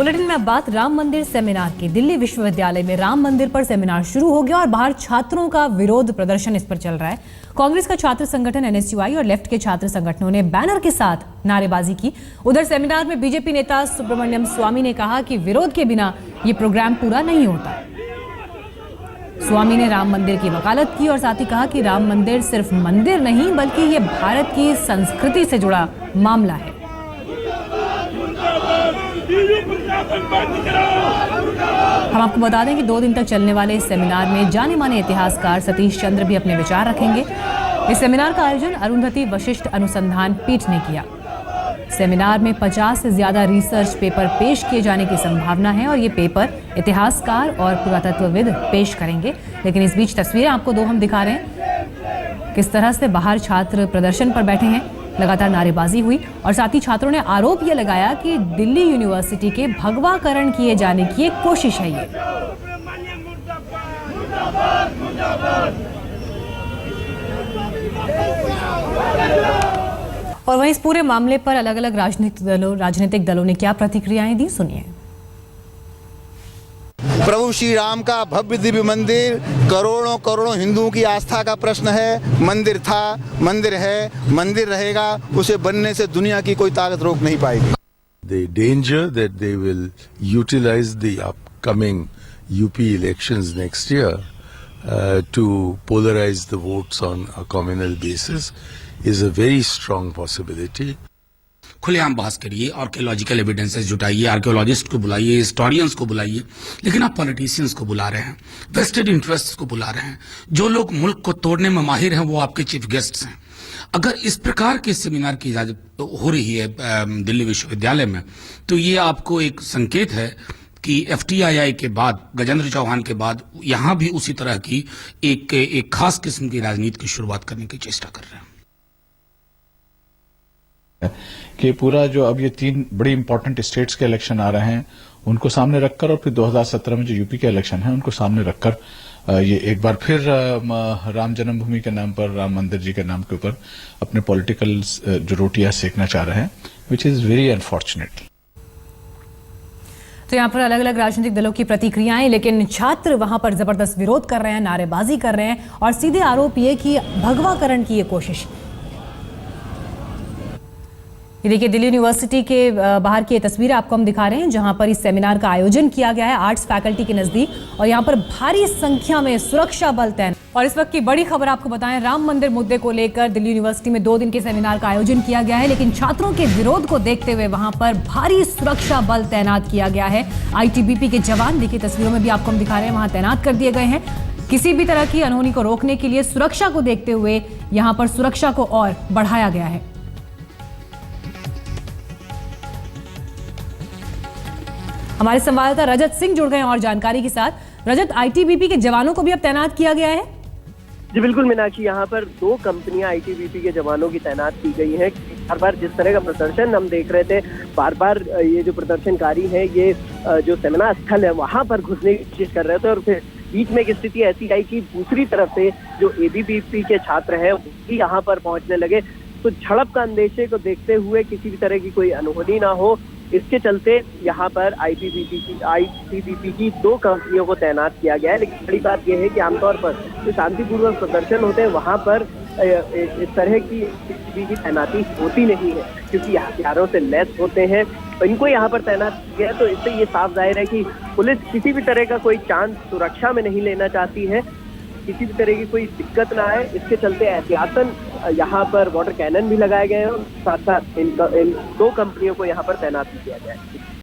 Bulletin में अब बात राम मंदिर सेमिनार की। दिल्ली विश्वविद्यालय में राम मंदिर पर सेमिनार शुरू हो गया और बाहर छात्रों का विरोध प्रदर्शन इस पर चल रहा है। कांग्रेस का छात्र संगठन एनएसयूआई और लेफ्ट के छात्र संगठनों ने बैनर के साथ नारेबाजी की। उधर सेमिनार में बीजेपी नेता सुब्रमण्यम स्वामी ने कहा कि विरोध के बिना ये प्रोग्राम पूरा नहीं होता। स्वामी ने राम मंदिर की वकालत की और साथ ही कहा कि राम मंदिर सिर्फ मंदिर नहीं बल्कि ये भारत की संस्कृति से जुड़ा मामला है। हम आपको बता दें कि 2 दिन तक चलने वाले इस सेमिनार में जाने माने इतिहासकार सतीश चंद्र भी अपने विचार रखेंगे। इस सेमिनार का आयोजन अरुंधति वशिष्ठ अनुसंधान पीठ ने किया। सेमिनार में 50 से ज्यादा रिसर्च पेपर पेश किए जाने की संभावना है और ये पेपर इतिहासकार और पुरातत्वविद पेश करेंगे। लेकिन इस बीच तस्वीरें आपको 2 हम दिखा रहे हैं, किस तरह से बाहर छात्र प्रदर्शन पर बैठे हैं। लगातार नारेबाजी हुई और साथ ही छात्रों ने आरोप यह लगाया कि दिल्ली यूनिवर्सिटी के भगवाकरण किए जाने की एक कोशिश है ये। और वहीं इस पूरे मामले पर अलग अलग राजनीतिक दलों ने क्या प्रतिक्रियाएं दी, सुनिए। प्रभु श्री राम का भव्य दिव्य मंदिर करोड़ों करोड़ों हिंदुओं की आस्था का प्रश्न है। मंदिर था, मंदिर है, मंदिर रहेगा। उसे बनने से दुनिया की कोई ताकत रोक नहीं पाएगी। The danger that they will utilize the upcoming UP elections next year to polarize the votes on a communal basis is a very strong possibility. खुलेआम बहस करिए, आर्कियोलॉजिकल एविडेंसेस जुटाइए, आर्कियोलॉजिस्ट को बुलाइए, हिस्टोरियंस को बुलाइए, लेकिन आप पॉलिटिशियंस को बुला रहे हैं, वेस्टेड इंटरेस्ट्स को बुला रहे हैं। जो लोग मुल्क को तोड़ने में माहिर हैं वो आपके चीफ गेस्ट्स हैं। अगर इस प्रकार के सेमिनार की इजाजत हो रही है दिल्ली विश्वविद्यालय में, तो ये आपको एक संकेत है कि FTII के बाद, गजेंद्र चौहान के बाद यहां भी उसी तरह की एक खास किस्म की राजनीति की शुरुआत करने की चेष्टा कर रहे हैं कि पूरा जो अब ये 3 बड़ी इंपॉर्टेंट स्टेट्स के इलेक्शन आ रहे हैं उनको सामने रखकर और फिर 2017 में जो यूपी के इलेक्शन है उनको सामने रखकर ये एक बार फिर राम जन्मभूमि के नाम पर, राम मंदिर जी के नाम के ऊपर अपने पॉलिटिकल जो रोटियां सेकना चाह रहे हैं, विच इज वेरी अनफॉर्चुनेट। तो यहाँ पर अलग अलग राजनीतिक दलों की प्रतिक्रियाएं, लेकिन छात्र वहां पर जबरदस्त विरोध कर रहे हैं, नारेबाजी कर रहे हैं और सीधे आरोप ये कि भगवाकरण की ये कोशिश। ये देखिए दिल्ली यूनिवर्सिटी के बाहर की तस्वीरें आपको हम दिखा रहे हैं जहां पर इस सेमिनार का आयोजन किया गया है आर्ट्स फैकल्टी के नजदीक और यहां पर भारी संख्या में सुरक्षा बल तैनात। और इस वक्त की बड़ी खबर आपको बताएं, राम मंदिर मुद्दे को लेकर दिल्ली यूनिवर्सिटी में 2 दिन के सेमिनार का आयोजन किया गया है, लेकिन छात्रों के विरोध को देखते हुए वहां पर भारी सुरक्षा बल तैनात किया गया है। ITBP के जवान, देखिए तस्वीरों में भी आपको हम दिखा रहे हैं, वहां तैनात कर दिए गए हैं। किसी भी तरह की अनहोनी को रोकने के लिए सुरक्षा को देखते हुए यहां पर सुरक्षा को और बढ़ाया गया है। हमारे संवाददाता रजत सिंह जुड़ गए और जानकारी के साथ। रजत, ITBP के जवानों को भी अब तैनात किया गया है? जी बिल्कुल मीनाक्षी, यहाँ पर 2 कंपनियां ITBP के जवानों की तैनात की गई हैं। बार बार जिस तरह का प्रदर्शन हम देख रहे थे, बार बार ये जो प्रदर्शनकारी हैं ये जो सेमिनार स्थल है वहां पर घुसने की कोशिश कर रहे थे और फिर बीच में एक स्थिति ऐसी आई कि दूसरी तरफ से जो ABVP के छात्र हैं वो भी यहाँ पर पहुंचने लगे। तो झड़प का अंदेशे को देखते हुए किसी भी तरह की कोई अनहोनी ना हो, इसके चलते यहाँ पर ITBP की 2 कंपनियों को तैनात किया गया है। लेकिन बड़ी बात यह है कि आमतौर पर जो शांतिपूर्वक प्रदर्शन होते हैं वहाँ पर इस तरह की तैनाती होती नहीं है, क्योंकि हथियारों से लैस होते हैं। तो इनको यहाँ पर तैनात किया है, तो इससे ये साफ जाहिर है कि पुलिस किसी भी तरह का कोई चांस सुरक्षा में नहीं लेना चाहती है, किसी भी तरह की कोई दिक्कत ना आए। इसके चलते एहतियातन यहाँ पर वाटर कैनन भी लगाए गए हैं और साथ साथ इन 2 कंपनियों को यहाँ पर तैनात किया गया है।